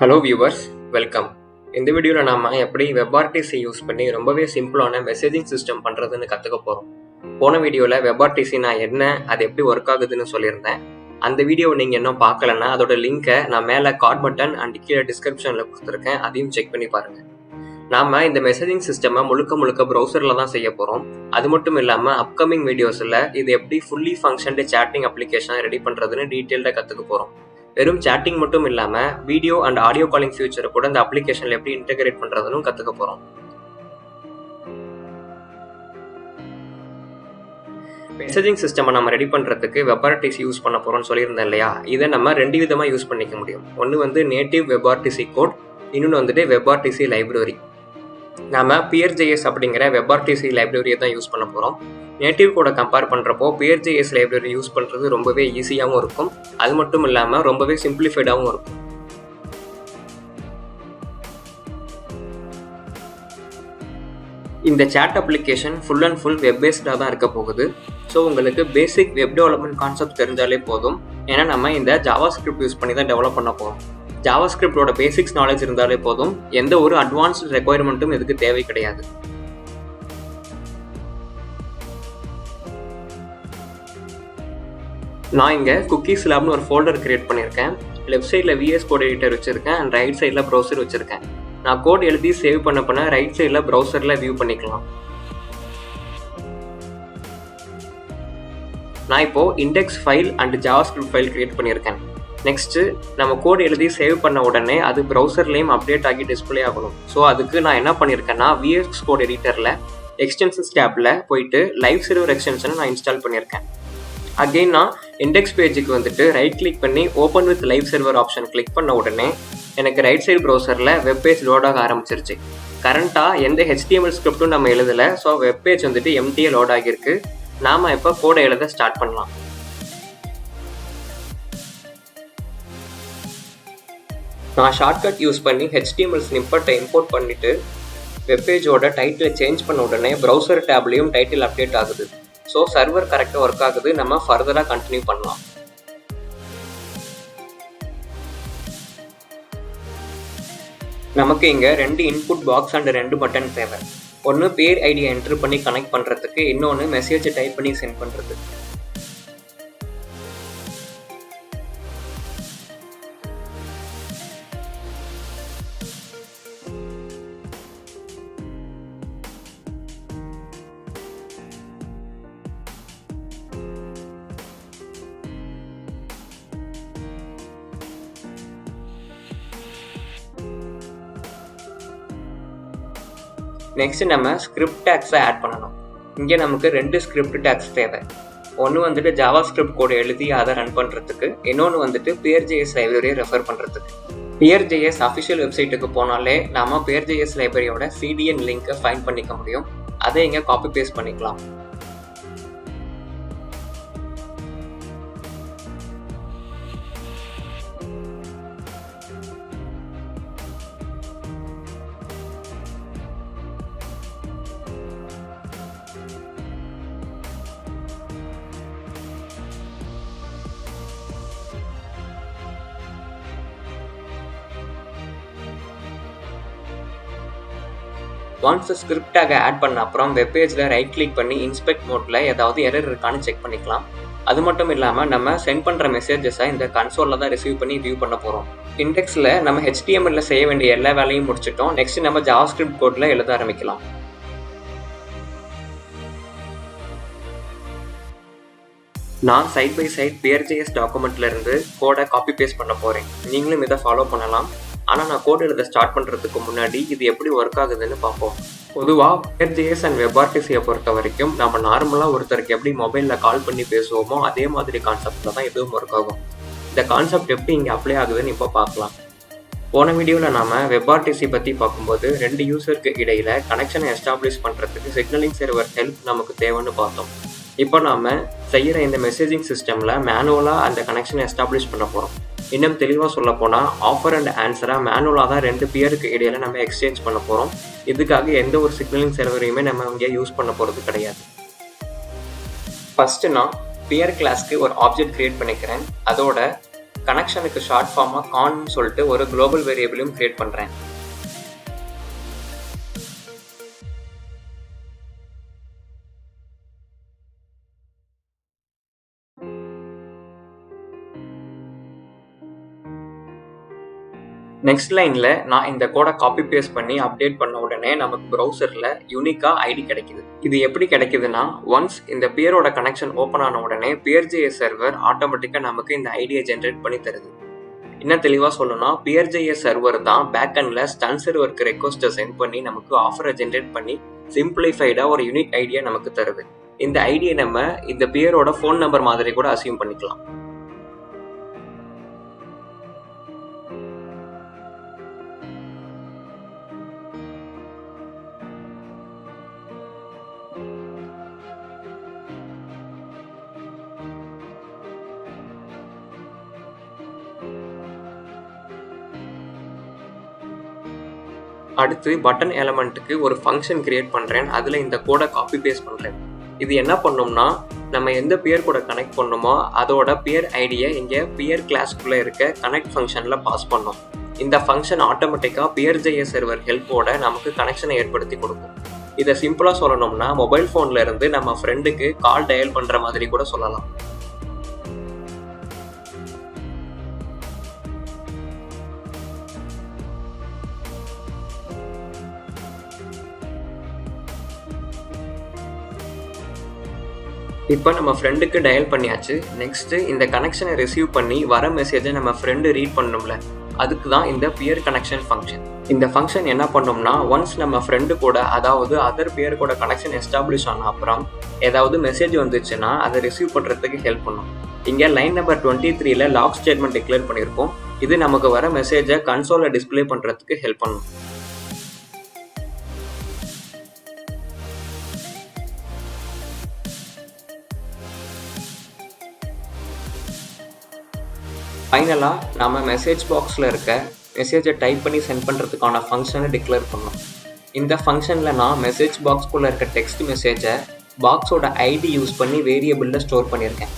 Hello viewers, welcome. இந்த வீடியோவில் நாம் எப்படி WebRTC யூஸ் பண்ணி ரொம்பவே சிம்பிளான மெசேஜிங் சிஸ்டம் பண்ணுறதுன்னு கற்றுக்க போகிறோம். போன வீடியோவில் WebRTC நான் என்ன, அது எப்படி ஒர்க் ஆகுதுன்னு சொல்லியிருந்தேன். அந்த வீடியோவை நீங்கள் இன்னும் பார்க்கலன்னா அதோட லிங்கை நான் மேலே கார்ட் பட்டன் அண்ட் கீழே டிஸ்கிரிப்ஷனில் கொடுத்துருக்கேன், அதையும் செக் பண்ணி பாருங்கள். நாம் இந்த மெசேஜிங் சிஸ்டமை முழுக்க ப்ரௌசரில் தான் செய்ய போகிறோம். அது மட்டும் இல்லாமல் அப்கமிங் வீடியோஸில் இது எப்படி ஃபுல்லி ஃபங்க்ஷன்டு சேட்டிங் அப்ளிகேஷனை ரெடி பண்ணுறதுன்னு டீட்டெயில்டாக கற்றுக்க போகிறோம். வெறும் சேட்டிங் மட்டும் இல்லாமல் வீடியோ அண்ட் ஆடியோ காலிங் ஃபியூச்சரை கூட இந்த அப்ளிகேஷனில் எப்படி இன்டெகிரேட் பண்ணுறதுன்னு கற்றுக்க போகிறோம். மெசேஜிங் சிஸ்டமை நம்ம ரெடி பண்ணுறதுக்கு WebRTC யூஸ் பண்ண போகிறோம்னு சொல்லியிருந்தேன் இல்லையா? இதை நம்ம ரெண்டு விதமாக யூஸ் பண்ணிக்க முடியும். ஒன்று நேட்டிவ் WebRTC கோட், இன்னொன்று WebRTC லைப்ரரி. நாம் PeerJS அப்படிங்கிற WebRTC லைப்ரரியை தான் யூஸ் பண்ண போகிறோம். நேட்டிவ் கூட கம்பேர் பண்ணுறப்போ PeerJS லைப்ரரி யூஸ் பண்ணுறது ரொம்பவே ஈஸியாகவும் இருக்கும். அது மட்டும் இல்லாமல் ரொம்பவே சிம்பிளிஃபைடாகவும் இருக்கும். இந்த chat application full and full web பேஸ்டாக தான் இருக்க போகுது. ஸோ உங்களுக்கு பேசிக் வெப் டெவலப்மெண்ட் கான்செப்ட் தெரிஞ்சாலே போதும். ஏன்னா நம்ம இந்த ஜாவாஸ்கிரிப்ட் யூஸ் பண்ணி தான் டெவலப் பண்ண போகிறோம். ஜாவாஸ்கிரிப்டோட பேசிக்ஸ் நாலேஜ் இருந்தாலே போதும். எந்த ஒரு அட்வான்ஸ்டு ரெக்குயர்மெண்ட்டும் இதுக்கு தேவை கிடையாது. நான் இங்கே குக்கீஸ் லேப்னு ஒரு ஃபோல்டர் கிரியேட் பண்ணியிருக்கேன். லெஃப்ட் சைடில் VS கோட் எடிட்டர் வச்சுருக்கேன் அண்ட் ரைட் சைடில் ப்ரௌசர் வச்சுருக்கேன். நான் கோட் எழுதி சேவ் பண்ண ரைட் சைடில் ப்ரௌசரில் வியூ பண்ணிக்கலாம். நான் இப்போது index file and JavaScript file create பண்ணியிருக்கேன். நெக்ஸ்ட்டு நம்ம கோட் எழுதி சேவ் பண்ண உடனே அது ப்ரௌசர்லேயும் அப்டேட் ஆகி டிஸ்பிளே ஆகணும். ஸோ அதுக்கு நான் என்ன பண்ணியிருக்கேன்னா VS கோட் எடிட்டரில் எக்ஸ்டென்ஷன்ஸ் டேப்பில் போயிட்டு லைவ் சர்வர் எக்ஸ்டென்ஷனை நான் இன்ஸ்டால் பண்ணியிருக்கேன். அகெயின் நான் இண்டெக்ஸ் பேஜுக்கு வந்துட்டு ரைட் கிளிக் பண்ணி open with live server option click பண்ண உடனே எனக்கு ரைட் சைடு ப்ரௌசரில் வெப் பேஜ் லோட் ஆக ஆரம்பிச்சிருச்சு. கரண்ட்டாக எந்த HTML ஸ்கிரிப்டும் நம்ம எழுதலை. ஸோ வெப் பேஜ் வந்துட்டு எம்டியாக லோட் ஆகியிருக்கு. நாம் இப்போ கோடை எழுத ஸ்டார்ட் பண்ணலாம். நான் ஷார்ட்கட் யூஸ் பண்ணி HTML ஸ்னிப்பட்டை இம்போர்ட் பண்ணிவிட்டு வெப் பேஜோட டைட்டிலை சேஞ்ச் பண்ண உடனே ப்ரௌசர் டேப்லேயும் டைட்டில் அப்டேட் ஆகுது. ஸோ சர்வர் கரெக்டாக ஒர்க் ஆகுது. நம்ம ஃபர்தராக கண்டினியூ பண்ணலாம். நமக்கு இங்கே 2 இன்புட் பாக்ஸ் அண்ட் 2 பட்டன் தேவை. ஒன்று பேர் ஐடியை என்ட்ரு பண்ணி கனெக்ட் பண்ணுறதுக்கு, இன்னொன்று மெசேஜை டைப் பண்ணி சென்ட் பண்ணுறதுக்கு. நெக்ஸ்ட் நம்ம ஸ்கிரிப்ட் டேக்ஸை ஆட் பண்ணணும். இங்கே நமக்கு 2 ஸ்கிரிப்ட் டேக்ஸ் தேவை. ஒன்று ஜாவாஸ்கிரிப்ட் கோடை எழுதி அதை ரன் பண்ணுறதுக்கு, இன்னொன்று PeerJS லைப்ரரியை ரெஃபர் பண்ணுறதுக்கு. PeerJS அஃபிஷியல் வெப்சைட்டுக்கு போனாலே நம்ம PeerJS லைப்ரரியோட CDN லிங்கை ஃபைண்ட் பண்ணிக்க முடியும். அதை இங்கே காப்பி பேஸ்ட் பண்ணிக்கலாம். ஒன்ஸ் ஸ்கிரிப்ட் டேக்கை ஆட் பண்ண அப்புறம் வெப் பேஜில் ரைட் கிளிக் பண்ணி இன்ஸ்பெக்ட் மோட்டில் ஏதாவது எரர் இருக்கான்னு செக் பண்ணிக்கலாம். அது மட்டும் இல்லாமல் நம்ம சென்ட் பண்ணுற மெசேஜஸை இந்த கன்சோலில் தான் ரிசீவ் பண்ணி வியூ பண்ண போகிறோம். இண்டெக்ஸில் நம்ம HTML செய்ய வேண்டிய எல்லா வேலையும் முடிச்சிட்டோம். நெக்ஸ்ட் நம்ம ஜாவாஸ்கிரிப்ட் கோடில் எழுத ஆரம்பிக்கலாம். நான் சைட் பை சைட் PeerJS டாக்குமெண்ட்லேருந்து கோடை காப்பி பேஸ்ட் பண்ண போகிறேன். நீங்களும் இதை ஃபாலோ பண்ணலாம். ஆனால் நான் கோட் எழுத ஸ்டார்ட் பண்ணுறதுக்கு முன்னாடி இது எப்படி ஒர்க் ஆகுதுன்னு பார்ப்போம். பொதுவாக PeerJS அண்ட் WebRTCயை பொறுத்த வரைக்கும் நம்ம நார்மலாக ஒருத்தருக்கு எப்படி மொபைலில் கால் பண்ணி பேசுவோமோ அதே மாதிரி கான்செப்டில் தான் இதுவும் ஒர்க் ஆகும். இந்த கான்செப்ட் எப்படி இங்கே அப்ளை ஆகுதுன்னு இப்போ பார்க்கலாம். போன வீடியோவில் நாம் WebRTC பற்றி பார்க்கும்போது 2 யூசருக்கு இடையில் கனெக்ஷனை எஸ்டாப்ளிஷ் பண்ணுறதுக்கு சிக்னலிங் சர்வர் ஹெல்ப் நமக்கு தேவைன்னு பார்த்தோம். இப்போ நாம் செய்கிற இந்த மெசேஜிங் சிஸ்டமில் மேனுவலாக அந்த கனெக்ஷனை எஸ்டாப்ளிஷ் பண்ண போகிறோம். இன்னும் தெளிவாக சொல்ல போனால் ஆஃபர் அண்ட் ஆன்சராக மேனுவலாக தான் 2 பேருக்கு இடையில நம்ம எக்ஸ்சேஞ்ச் பண்ண போகிறோம். இதுக்காக எந்த ஒரு சிக்னலிங் சர்வரையுமே நம்ம இங்கே யூஸ் பண்ண போகிறது கிடையாது. ஃபஸ்ட்டு நான் peer கிளாஸ்க்கு ஒரு ஆப்ஜெக்ட் கிரியேட் பண்ணிக்கிறேன். அதோட கனெக்ஷனுக்கு ஷார்ட் ஃபார்மாக கான்னு சொல்லிட்டு ஒரு குளோபல் வேரியபிளையும் கிரியேட் பண்ணுறேன். நெக்ஸ்ட் லைனில் நான் இந்த கோடை காப்பி பேஸ்ட் பண்ணி அப்டேட் பண்ண உடனே நமக்கு ப்ரௌசரில் யூனிக்காக ஐடி கிடைக்குது. இது எப்படி கிடைக்குதுன்னா, ஒன்ஸ் இந்த பியரோட கனெக்ஷன் ஓப்பன் ஆன உடனே PeerJS சர்வர் ஆட்டோமேட்டிக்காக நமக்கு இந்த ஐடியை ஜென்ரேட் பண்ணி தருது. இன்னும் தெளிவாக சொல்லணும்னா, PeerJS சர்வர் தான் பேக்எண்டில் ஸ்டன் சர்வருக்கு ரெக்வஸ்ட்டை சென்ட் பண்ணி நமக்கு ஆஃபரை ஜென்ரேட் பண்ணி சிம்பிளிஃபைடாக ஒரு யூனிக் ஐடியா நமக்கு தருது. இந்த ஐடியை நம்ம இந்த பியரோட ஃபோன் நம்பர் மாதிரி கூட அசியூம் பண்ணிக்கலாம். அடுத்து பட்டன் எலமெண்ட்டுக்கு ஒரு ஃபங்க்ஷன் கிரியேட் பண்ணுறேன். அதில் இந்த கோடை காப்பி பேஸ்ட் பண்ணுறேன். இது என்ன பண்ணோம்னா, நம்ம எந்த பியர் கூட கனெக்ட் பண்ணோமோ அதோட பியர் ஐடியை இங்கே பியர் கிளாஸ்க்குள்ளே இருக்க கனெக்ட் ஃபங்க்ஷனில் பாஸ் பண்ணோம். இந்த ஃபங்க்ஷன் ஆட்டோமேட்டிக்காக PeerJS சர்வர் ஹெல்ப்போட நமக்கு கனெக்ஷனை ஏற்படுத்தி கொடுக்கும். இதை சிம்பிளாக சொல்லணும்னா, மொபைல் ஃபோனில் இருந்து நம்ம ஃப்ரெண்டுக்கு கால் டயல் பண்ணுற மாதிரி கூட சொல்லலாம். இப்போ நம்ம ஃப்ரெண்டுக்கு டயல் பண்ணியாச்சு. நெக்ஸ்ட்டு இந்த கனெக்ஷனை ரிசீவ் பண்ணி வர மெசேஜை நம்ம ஃப்ரெண்டு ரீட் பண்ணணும்ல, அதுக்கு தான் இந்த பியர் கனெக்ஷன் ஃபங்க்ஷன். இந்த ஃபங்க்ஷன் என்ன பண்ணோம்னா, ஒன்ஸ் நம்ம ஃப்ரெண்டு கூட அதாவது அதர் பியர் கூட கனெக்ஷன் எஸ்டாப்ளிஷ் ஆன அப்புறம் ஏதாவது மெசேஜ் வந்துச்சுன்னா அதை ரிசீவ் பண்ணுறதுக்கு ஹெல்ப் பண்ணும். இங்கே லைன் நம்பர் 23ல் லாக் ஸ்டேட்மெண்ட் டிக்ளேர் பண்ணியிருக்கோம். இது நமக்கு வர மெசேஜை கன்சோலில் டிஸ்பிளே பண்ணுறதுக்கு ஹெல்ப் பண்ணும். ஃபைனலாக நம்ம மெசேஜ் பாக்ஸில் இருக்க மெசேஜை டைப் பண்ணி சென்ட் பண்ணுறதுக்கான ஃபங்க்ஷனை டிக்ளேர் பண்ணோம். இந்த ஃபங்க்ஷனில் நான் மெசேஜ் பாக்ஸ்குள்ளே இருக்க டெக்ஸ்ட் மெசேஜை பாக்ஸோட ஐடி யூஸ் பண்ணி வேரியபிளில் ஸ்டோர் பண்ணியிருக்கேன்.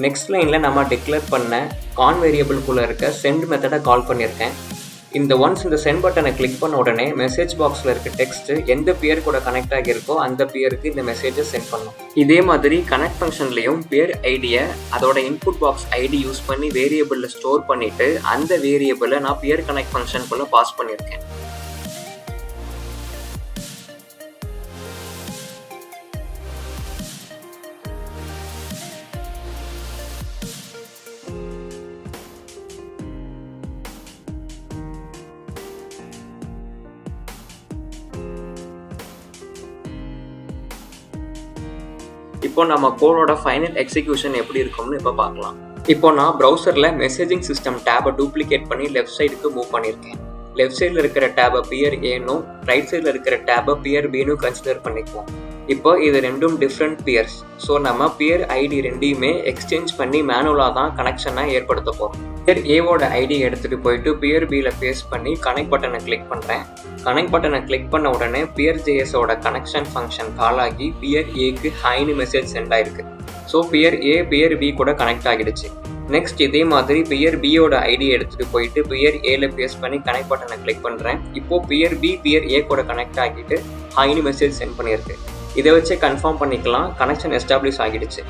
நெக்ஸ்ட் லைனில் நம்ம டிக்ளேர் பண்ண கான் வேரியபிள்குள்ளே இருக்க சென்ட் மெத்தடை கால் பண்ணியிருக்கேன். ஒன்ஸ் இந்த சென்ட் பட்டனை கிளிக் பண்ண உடனே மெசேஜ் பாக்ஸில் இருக்க டெக்ஸ்ட் எந்த பியர் கூட கனெக்ட் ஆகியிருக்கோ அந்த பியருக்கு இந்த மெசேஜை சென்ட் பண்ணும். இதே மாதிரி கனெக்ட் ஃபங்க்ஷன்லையும் பியர் ஐடியை அதோட இன்புட் பாக்ஸ் ஐடி யூஸ் பண்ணி வேரியபிளில் ஸ்டோர் பண்ணிவிட்டு அந்த வேரியபிளை நான் பியர் கனெக்ட் ஃபங்க்ஷனுக்குள்ளே பாஸ் பண்ணியிருக்கேன். இப்போ நம்ம கோடோட ஃபைனல் எக்ஸிக்யூஷன் எப்படி இருக்கும்னு இப்போ பார்க்கலாம். இப்போ நான் ப்ரௌசரில் மெசேஜிங் சிஸ்டம் டேபை டூப்ளிகேட் பண்ணி லெஃப்ட் சைடுக்கு மூவ் பண்ணியிருக்கேன். லெஃப்ட் சைடில் இருக்கிற டேபை பியர் ஏனும் ரைட் சைடில் இருக்கிற டேபை பியர் பினும் கன்சிடர் பண்ணிக்குவோம். இப்போ இது ரெண்டும் டிஃப்ரெண்ட் பியர்ஸ். ஸோ நம்ம பியர் ஐடி ரெண்டையுமே எக்ஸ்சேஞ்ச் பண்ணி மேனுவலாக தான் கனெக்ஷனை ஏற்படுத்த போகிறோம். பியர் ஏவோட ஐடியை எடுத்துகிட்டு போயிட்டு பியர் பியில் பேஸ்ட் பண்ணி கனெக்ட் பட்டனை கிளிக் பண்ணுறேன். கனெக்ட் பட்டனை கிளிக் பண்ண உடனே PeerJSோட கனெக்ஷன் ஃபங்க்ஷன் கால் ஆகி பியர் ஏக்கு ஹைன்னு மெசேஜ் சென்ட் ஆயிருக்கு. ஸோ பியர் ஏ பியர் பி கூட கனெக்ட் ஆகிடுச்சு. நெக்ஸ்ட் இதே மாதிரி பியர் பியோட ஐடியை எடுத்துகிட்டு போயிட்டு பியர் ஏல பேஸ்ட் பண்ணி கனெக்ட் பட்டனை கிளிக் பண்ணுறேன். இப்போது பியர் பி பியர் ஏ கூட கனெக்ட் ஆகிட்டு ஹைன்னு மெசேஜ் சென்ட் பண்ணியிருக்கு. இதை வச்சு கன்ஃபார்ம் பண்ணிக்கலாம் கனெக்ஷன் எஸ்டாப்ளிஷ் ஆகிடுச்சு.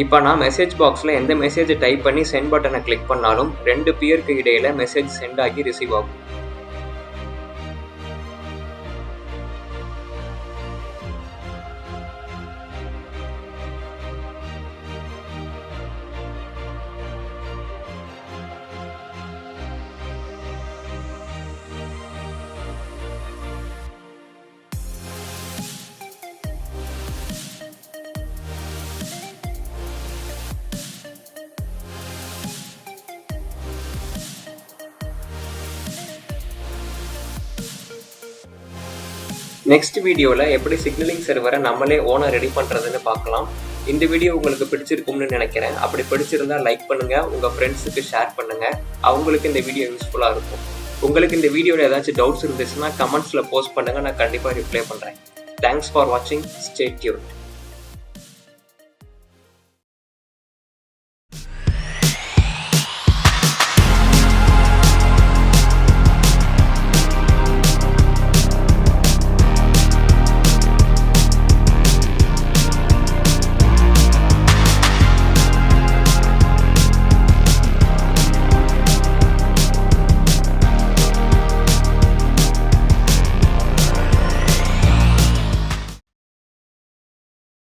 இப்போ நான் மெசேஜ் பாக்ஸில் எந்த மெசேஜை டைப் பண்ணி சென்ட் பட்டனை கிளிக் பண்ணாலும் ரெண்டு பியருக்கு இடையில மெசேஜ் சென்ட் ஆகி ரிசீவ் ஆகும். நெக்ஸ்ட் வீடியோவில் எப்படி சிக்னலிங் சர்வரை நம்மளே ஓனாக ரெடி பண்ணுறதுன்னு பார்க்கலாம். இந்த வீடியோ உங்களுக்கு பிடிச்சிருக்கும்னு நினைக்கிறேன். அப்படி பிடிச்சிருந்தா லைக் பண்ணுங்கள், உங்கள் ஃப்ரெண்ட்ஸுக்கு ஷேர் பண்ணுங்கள், அவங்களுக்கு இந்த வீடியோ யூஸ்ஃபுல்லாக இருக்கும். உங்களுக்கு இந்த வீடியோவில் ஏதாச்சும் டவுட்ஸ் இருந்துச்சுன்னா கமெண்ட்ஸில் போஸ்ட் பண்ணுங்கள், நான் கண்டிப்பாக ரிப்ளை பண்ணுறேன். தேங்க்ஸ் ஃபார் வாட்சிங். Stay tuned.